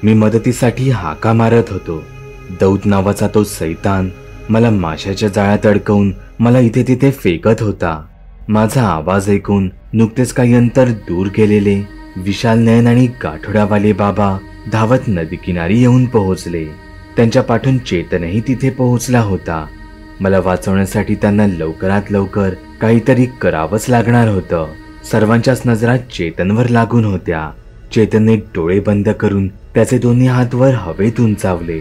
मी मदतीसाठी हाका मारत होतो. दौत नावाचा तो सैतान मला माशाच्या जाळ्यात अडकवून मला इथे तिथे फेकत होता. माझा आवाज ऐकून नुकतेच काही अंतर दूर गेलेले विशाल नयन आणि गाठोड्यावाले बाबा धावत नदीकिनारी येऊन पोहोचले. त्यांच्या पाठून चेतनही तिथे पोहोचला होता. मला वाचवण्यासाठी त्यांना लवकरात लवकर काहीतरी करावंच लागणार होतं. सर्वांच्याच नजरा चेतनवर लागून होत्या. चेतनने डोळे बंद करून त्याचे दोन्ही हात वर हवेत उंचावले.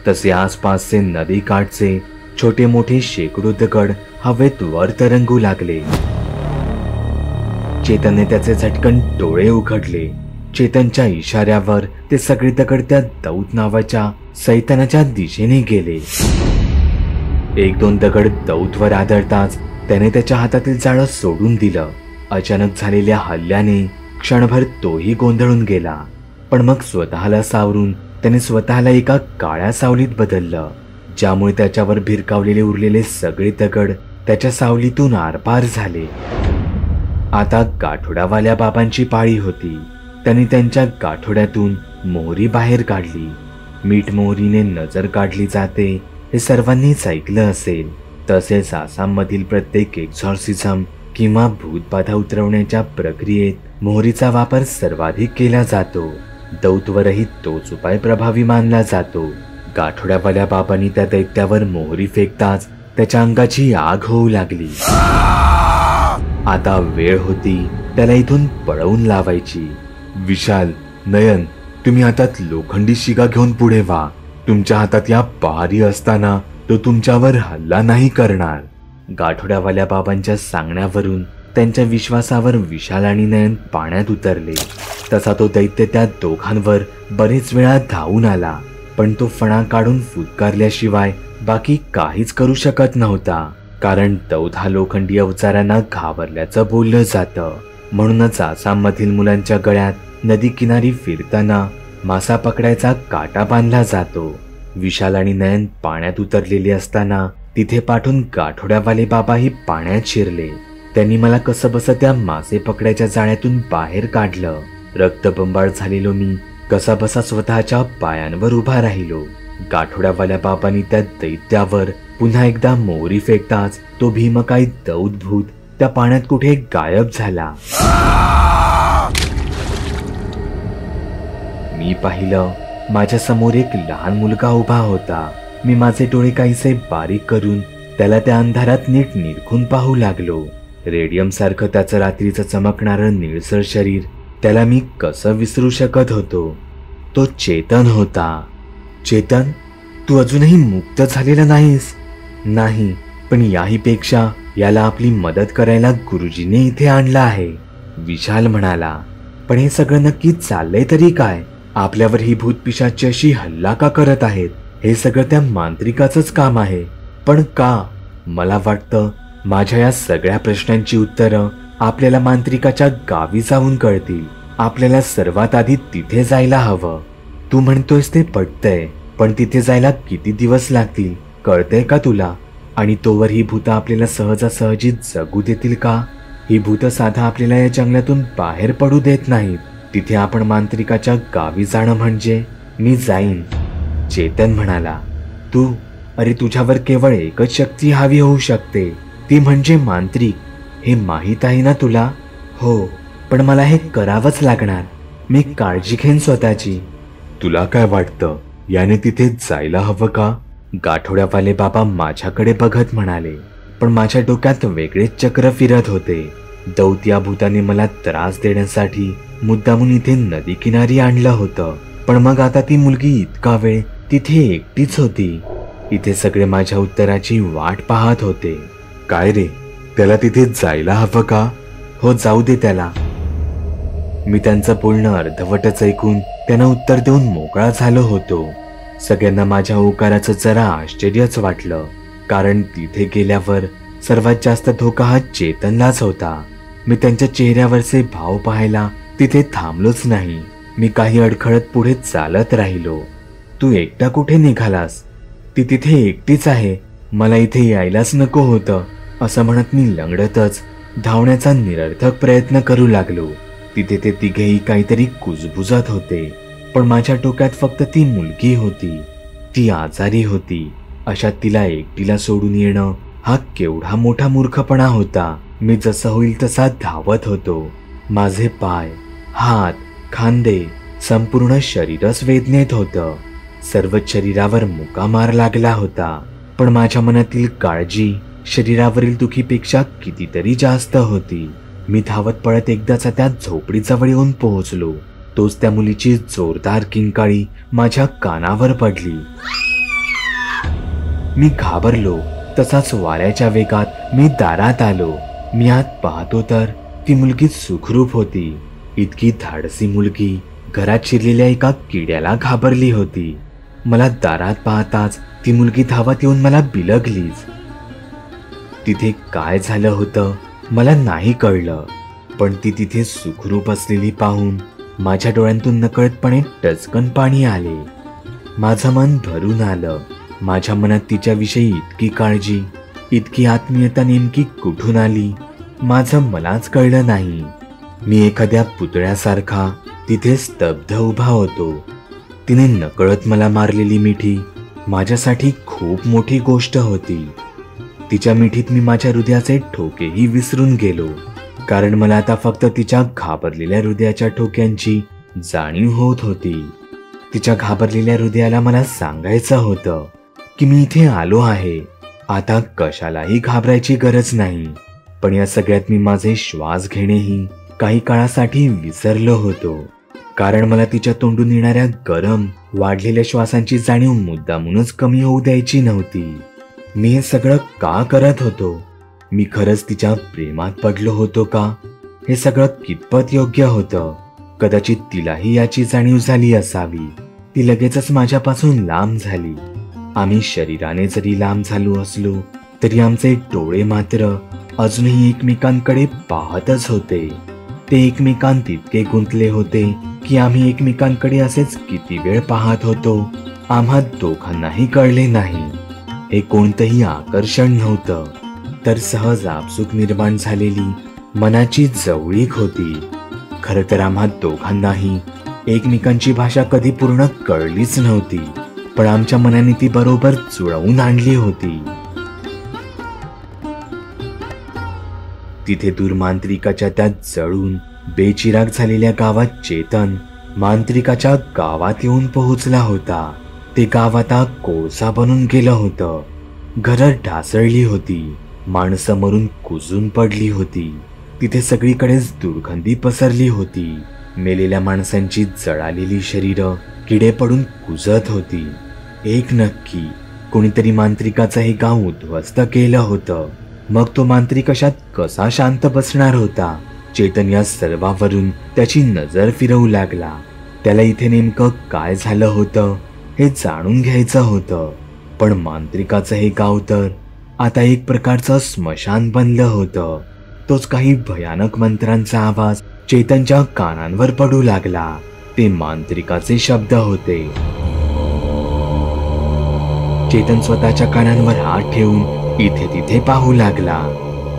तसे आसपासचे नदी काठचे छोटे मोठे शेकडो दगड हवेत वर तरंगू लागले. चेतनने त्याचे झटकन डोळे उघडले. चेतनच्या इशाऱ्यावर ते सगळे दगड त्या दौत नावाच्या सैतानाच्या दिशेने गेले. एक दोन दगड दौतवर आदळताच त्याने त्याच्या हातातील जाळं सोडून दिलं. अचानक झालेल्या हल्ल्याने क्षणभर तोही गोंधळून गेला. पण मग स्वतःला सावरून त्याने स्वतःला एका काळ्या सावलीत बदललं, ज्यामुळे त्याच्यावर भिरकावलेले उरलेले सगळे दगड त्याच्या सावलीतून आरपार झाले. आता गाठोड्यावाल्या बाबांची पाळी होती. त्यांनी त्यांच्या गाठोड्यातून मोहरी बाहेर काढली. मीठ मोहरीने नजर काढली जाते हे सर्वांनीच ऐकलं असेल. तसेच आसाममधील प्रत्येक एक्झॉर्सिझम किंवा भूतबाधा उतरवण्याच्या प्रक्रियेत मोहरीचा वापर सर्वाधिक केला जातो. दौतवरही तोच उपाय प्रभावी मानला जातो. गाठोड्यावाल्या बाबांनी त्या दैत्यावर मोहरी फेकताच त्याच्या अंगाची आग होऊ लागली. आता वेळ होती त्याला इथून पळवून लावायची. विशाल, नयन, तुम्ही हातात लोखंडी शिगा घेऊन पुढे व्हा. तुमच्या हातात या पहारी असताना तो तुमच्यावर हल्ला नाही करणार. गाठोड्यावाल्या बाबांच्या सांगण्यावरून त्यांच्या विश्वासावर विशाल आणि नयन पाण्यात उतरले. तसा तो दैत्य त्या दोघांवर बरेच वेळा धावून आला, पण तो फणा काढून फुटकारल्याशिवाय बाकी काहीच करू शकत नव्हता. कारण दौत हा लोखंडी अवजारांना घाबरल्याचं बोललं जातं. म्हणूनच आसाममधील मुलांच्या गळ्यात नदी किनारी फिरताना मासा पकडायचा काटा बांधला जातो. विशाल आणि नयन पाण्यात उतरलेले असताना तिथे पाठून गाठोड्यावाले बाबाही पाण्यात शिरले. त्यांनी मला कसं बसं त्या मासे पकडायच्या जाळ्यातून बाहेर काढलं. रक्तबंबाळ झालेलो मी कसा बसा स्वतःच्या पायांवर उभा राहिलो. गाठोड्यावाल्या बाबांनी त्या दैत्यावर पुन्हा एकदा मोहरी फेकताच तो भीमकाय दौत भूत त्या पाण्यात कुठे गायब झाला. मी पाहिलं, माझ्या समोर एक लहान मुलगा उभा होता. मी माझे डोळे काहीसे बारीक करून त्याला त्या अंधारात नीट निरखून पाहू लागलो. रेडियम सारखं त्याचं रात्रीचं चमकणारं निळसर शरीर, त्याला मी कसं विसरू शकत होतो. तो चेतन होता. चेतन, तू अजूनही मुक्त झालेला नाहीस? नाही, पण याहीपेक्षा याला आपली मदत करायला गुरुजीने इथे आणलं आहे, विशाल म्हणाला. पण हे सगळं नक्की चाललंय तरी काय? आपल्यावर ही भूतपिशाची अशी हल्ला का करत आहेत? हे सगळं त्या मांत्रिकाचंच काम आहे. पण का? मला वाटतं माझ्या या सगळ्या प्रश्नांची उत्तरं आपल्याला मांत्रिकाच्या गावी जाऊन कळतील. आपल्याला सर्वात आधी तिथे जायला हवं. तू म्हणतोयस ते पटतंय, पण तिथे जायला किती दिवस लागतील कळतंय का तुला? आणि तोवर ही भूतं आपल्याला सहजासहजी जगू देतील का? ही भूतं साधा आपल्याला या जंगलातून बाहेर पडू देत नाहीत. तिथे आपण मांत्रिकाच्या गावी जाणं म्हणजे? मी जाईन, चेतन म्हणाला. तू? अरे, तुझ्यावर केवळ एकच शक्ती हवी होऊ शकते, ती म्हणजे मांत्रिक. हे माहीत आहे ना तुला? हो, पण मला हे करावंच लागणार. मी काळजी घेईन स्वतःची. तुला काय वाटतं, याने तिथे जायला हवं का? गाठोड्यावाले बाबा माझ्याकडे बघत म्हणाले. पण माझ्या डोक्यात वेगळेच चक्र फिरत होते. दौत या भूताने मला त्रास देण्यासाठी मुद्दामून इथे नदी किनारी आणलं होतं. पण मग आता ती मुलगी इतका वेळ तिथे एकटीच होती. इथे सगळे माझ्या उत्तराची वाट पाहत होते. काय रे, त्याला तिथे जायला हवं का? हो, जाऊ दे त्याला. मी त्यांचं बोलणं अर्धवटच ऐकून त्यांना उत्तर देऊन मोकळा झालो होतो. सगळ्यांना माझ्या होकाराचं जरा आश्चर्यच वाटलं, कारण तिथे गेल्यावर सर्वात जास्त धोका हा चेतनलाच होता. मी त्यांच्या चेहऱ्यावरचे भाव पाहायला तिथे थांबलोच नाही. मी काही अडखळत पुढे चालत राहिलो. तू एकटा कुठे निघालास? ती तिथे एकटीच आहे, मला इथे यायलाच नको होतं, असं म्हणत मी लंगडतच धावण्याचा निरर्थक प्रयत्न करू लागलो. तिथे ते तिघेही काहीतरी कुजबुजत होते. पण माझ्या डोक्यात फक्त ती मुलगी होती. ती आजारी होती. अशात तिला एकटीला सोडून येणं हा केवढा मोठा मूर्खपणा होता. मी जसं होईल तसा धावत होतो. माझे पाय, हात, खांदे, संपूर्ण शरीरच वेदनेत होतं. सर्वच शरीरावर मुका मार लागला होता. पण माझ्या मनातील काळजी शरीरावरील दुखीपेक्षा कितीतरी जास्त होती. मी धावत पळत एकदाचा त्या झोपडीजवळ येऊन पोहोचलो. तोच त्या मुलीची जोरदार किंकाळी माझ्या कानावर पडली. मी घाबरलो. तसाच वाऱ्याच्या वेगात मी दारात आलो. मी आत पाहतो तर ती मुलगी सुखरूप होती. इतकी धाडसी मुलगी घरात शिरलेल्या एका किड्याला घाबरली होती. मला दारात पाहताच ती मुलगी धावत येऊन मला बिलगलीच. तिथे काय झालं होतं मला नाही कळलं, पण ती तिथे सुखरूप असलेली पाहून माझ्या डोळ्यांतून नकळतपणे टचकन पाणी आले. माझं मन भरून आलं. माझ्या मनात तिच्याविषयी इतकी काळजी, इतकी आत्मीयता नेमकी कुठून आली माझं मलाच कळलं नाही. मी एखाद्या पुतळ्यासारखा तिथे स्तब्ध उभा होतो. तिने नकळत मला मारलेली मिठी माझ्यासाठी खूप मोठी गोष्ट होती. तिच्या मिठीत मी माझ्या हृदयाचे ठोकेही विसरून गेलो, कारण मला आता फक्त तिच्या घाबरलेल्या हृदयाच्या ठोक्यांची जाणीव होत होती. तिच्या घाबरलेल्या हृदयाला मला सांगायचं होतं की मी इथे आलो आहे, आता कशालाही घाबरायची गरज नाही. पण या सगळ्यात मी माझे श्वास घेणेही काही काळासाठी विसरलो होतो, कारण मला तिच्या तोंडून येणाऱ्या गरम वाढलेल्या श्वासांची जाणीव मुद्दामूनच कमी होऊ द्यायची नव्हती. मी हे सगळं का करत होतो? मी खरंच तिच्या प्रेमात पडलो होतो का? हे सगळं कितपत योग्य होतं? कदाचित तिलाही याची जाणीव झाली असावी. ती लगेचच माझ्यापासून लांब झाली. आम्ही शरीराने जरी लांब झालो असलो तरी आमचे डोळे मात्र अजूनही एकमेकांकडे पाहतच होते. ते एकमेकांत इतके गुंतले होते की आम्ही एकमेकांकडे असेच किती वेळ पाहत होतो आम्हा दोघांनाही कळले नाही. हे कोणतंही आकर्षण नव्हतं, तर सहज आपसूक निर्माण झालेली मनाची जवळीक होती. खरं तर आम्हा दोघांनाही एकमेकांची भाषा कधी पूर्ण कळलीच नव्हती, पण आमच्या मनाने ती बरोबर जुळवून आणली होती. तिथे दूर मांत्रिकाच्या त्या जळून बेचिराग झालेल्या गावात चेतन मांत्रिकाच्या गावात येऊन पोहोचला होता. ते गाव आता कोळसा बनून गेलं होतं. घरं ढासळली होती. माणसं मरून कुजून पडली होती. तिथे सगळीकडेच दुर्गंधी पसरली होती. मेलेल्या माणसांची जळालेली शरीरं किडे पडून कुजत होती. एक नक्की कोणीतरी मांत्रिकाचं हे गाव उद्ध्वस्त केलं होतं. मग तो मांत्रिक अशात कसा शांत बसणार होता? चेतन या सर्वावरून त्याची नजर फिरवू लागला. त्याला इथे नेमकं काय झालं होतं हे जाणून घ्यायचं होतं. पण मांत्रिकाचं हे गाव तर आता एक प्रकारचं स्मशान बनलं होतं. तोच काही भयानक मंत्रांचा आवाज चेतनच्या कानांवर पडू लागला. ते मांत्रिकाचे शब्द होते. चेतन स्वतःच्या कानांवर हात ठेवून इथे तिथे पाहू लागला.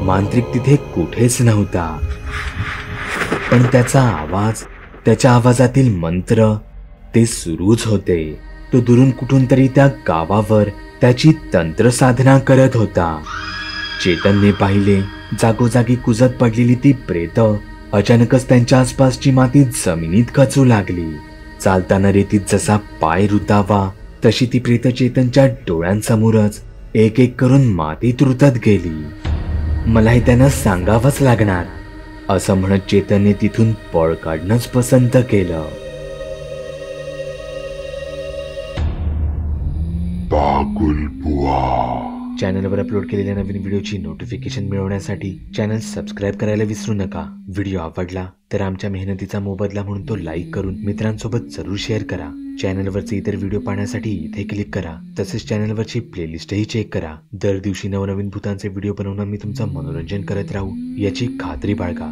मांत्रिक तिथे कुठेच नव्हता, पण त्याचा आवाज, त्याच्या आवाजातील मंत्र ते सुरूच होते. तो दुरून कुठून तरी त्या गावावर त्याची तंत्र साधना करत होता. चेतनने पाहिले जागोजागी कुजत पडलेली ती प्रेत अचानकच त्यांच्या आसपासची माती जमिनीत खचू लागली. चालताना रेतीत जसा पाय रुतावा तशी ती प्रेत चेतनच्या डोळ्यांसमोरच एक एक करून मातीत रुतत गेली. मला हे त्यांना सांगावंच लागणार, असं म्हणत चेतनने तिथून पळ काढणंच पसंत केलं. चॅनलवर अपलोड केलेल्या नवीन व्हिडिओची नोटिफिकेशन मिळवण्यासाठी चॅनल सबस्क्राईब करायला विसरू नका. व्हिडिओ आवडला तर आमच्या मेहनतीचा मोबदला म्हणून तो लाईक करून मित्रांसोबत जरूर शेअर करा. चॅनलवरचे इतर व्हिडिओ पाहण्यासाठी इथे क्लिक करा. तसेच चॅनलवरची प्लेलिस्टही चेक करा. दर दिवशी नवनवीन भूतांचे व्हिडिओ बनवून मी तुमचं मनोरंजन करत राहू याची खात्री बाळगा.